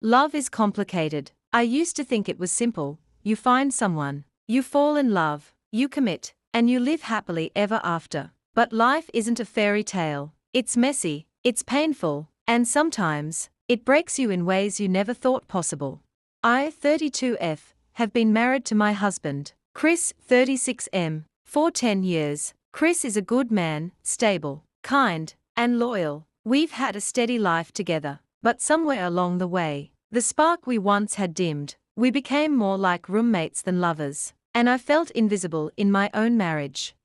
Love is complicated. I used to think it was simple. You find someone, you fall in love, you commit, and you live happily ever after. But life isn't a fairy tale. It's messy, it's painful, and sometimes, it breaks you in ways you never thought possible. I, 32F, have been married to my husband, Chris, 36M, for 10 years. Chris is a good man, stable, kind, and loyal. We've had a steady life together. But somewhere along the way, the spark we once had dimmed. We became more like roommates than lovers, and I felt invisible in my own marriage.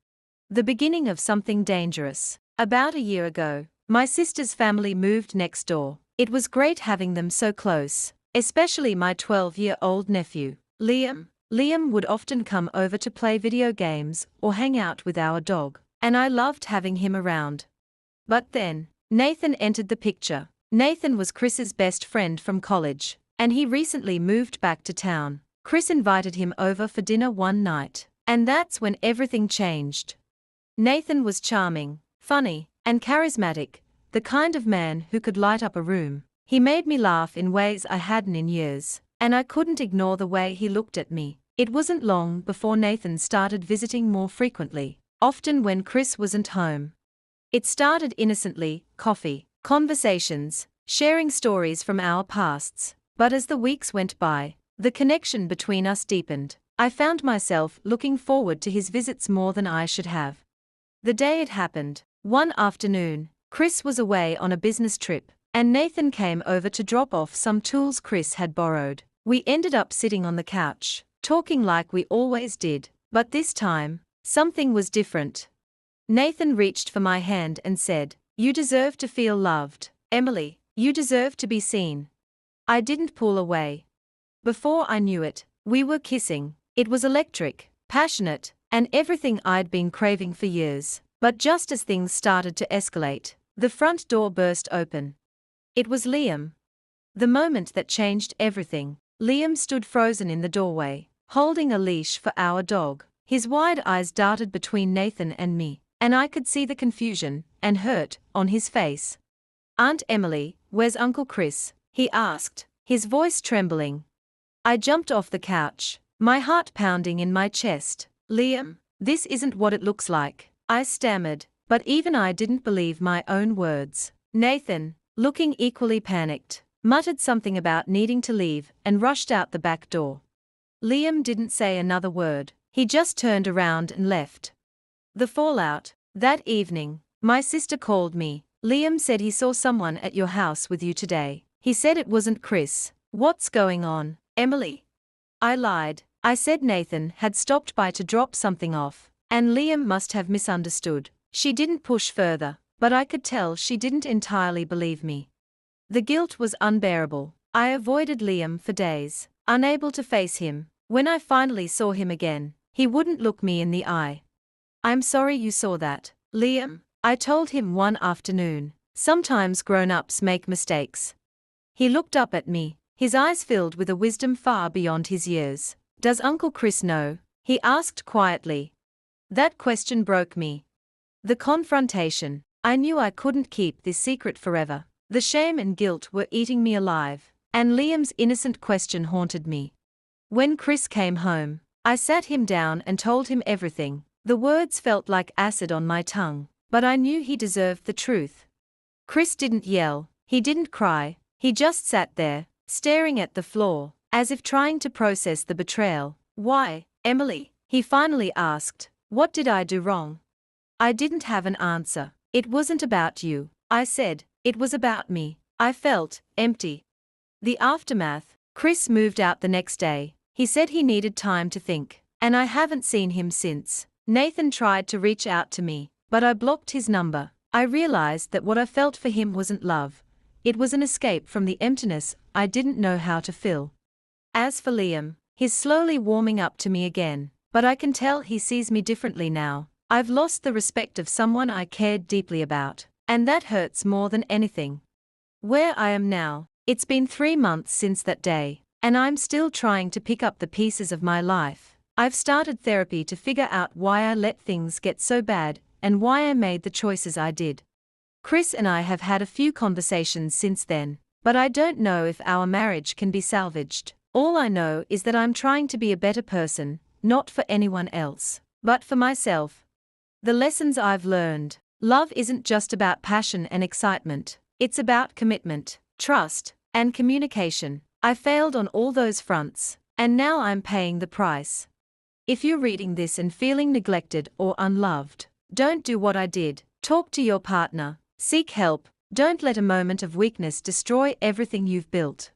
The beginning of something dangerous. About a year ago, my sister's family moved next door. It was great having them so close, especially my 12-year-old nephew, Liam. Liam would often come over to play video games or hang out with our dog, and I loved having him around. But then, Nathan entered the picture. Nathan was Chris's best friend from college, and he recently moved back to town. Chris invited him over for dinner one night, and that's when everything changed. Nathan was charming, funny, and charismatic, the kind of man who could light up a room. He made me laugh in ways I hadn't in years, and I couldn't ignore the way he looked at me. It wasn't long before Nathan started visiting more frequently, often when Chris wasn't home. It started innocently, coffee, conversations, sharing stories from our pasts, but as the weeks went by, the connection between us deepened. I found myself looking forward to his visits more than I should have. The day it happened, one afternoon, Chris was away on a business trip, and Nathan came over to drop off some tools Chris had borrowed. We ended up sitting on the couch, talking like we always did, but this time, something was different. Nathan reached for my hand and said, "You deserve to feel loved, Emily. You deserve to be seen." I didn't pull away. Before I knew it, we were kissing. It was electric, passionate, and everything I'd been craving for years. But just as things started to escalate, the front door burst open. It was Liam. The moment that changed everything. Liam stood frozen in the doorway, holding a leash for our dog. His wide eyes darted between Nathan and me, and I could see the confusion and hurt on his face. "Aunt Emily, where's Uncle Chris?" he asked, his voice trembling. I jumped off the couch, my heart pounding in my chest. "Liam, this isn't what it looks like," I stammered, but even I didn't believe my own words. Nathan, looking equally panicked, muttered something about needing to leave and rushed out the back door. Liam didn't say another word, he just turned around and left. The fallout. That evening, my sister called me. "Liam said he saw someone at your house with you today. He said it wasn't Chris." "What's going on, Emily?" I lied. I said Nathan had stopped by to drop something off, and Liam must have misunderstood. She didn't push further, but I could tell she didn't entirely believe me. The guilt was unbearable. I avoided Liam for days, unable to face him. When I finally saw him again, he wouldn't look me in the eye. "I'm sorry you saw that, Liam," I told him one afternoon. "Sometimes grown-ups make mistakes." He looked up at me, his eyes filled with a wisdom far beyond his years. "Does Uncle Chris know?" he asked quietly. That question broke me. The confrontation. I knew I couldn't keep this secret forever. The shame and guilt were eating me alive, and Liam's innocent question haunted me. When Chris came home, I sat him down and told him everything. The words felt like acid on my tongue, but I knew he deserved the truth. Chris didn't yell, he didn't cry, he just sat there, staring at the floor, as if trying to process the betrayal. "Why, Emily?" he finally asked. "What did I do wrong?" I didn't have an answer. "It wasn't about you," I said, "it was about me." I felt empty. The aftermath. Chris moved out the next day. He said he needed time to think, and I haven't seen him since. Nathan tried to reach out to me, but I blocked his number. I realized that what I felt for him wasn't love. It was an escape from the emptiness I didn't know how to fill. As for Liam, he's slowly warming up to me again, but I can tell he sees me differently now. I've lost the respect of someone I cared deeply about, and that hurts more than anything. Where I am now, it's been 3 months since that day, and I'm still trying to pick up the pieces of my life. I've started therapy to figure out why I let things get so bad and why I made the choices I did. Chris and I have had a few conversations since then, but I don't know if our marriage can be salvaged. All I know is that I'm trying to be a better person, not for anyone else, but for myself. The lessons I've learned. Love isn't just about passion and excitement. It's about commitment, trust, and communication. I failed on all those fronts, and now I'm paying the price. If you're reading this and feeling neglected or unloved, don't do what I did. Talk to your partner. Seek help. Don't let a moment of weakness destroy everything you've built.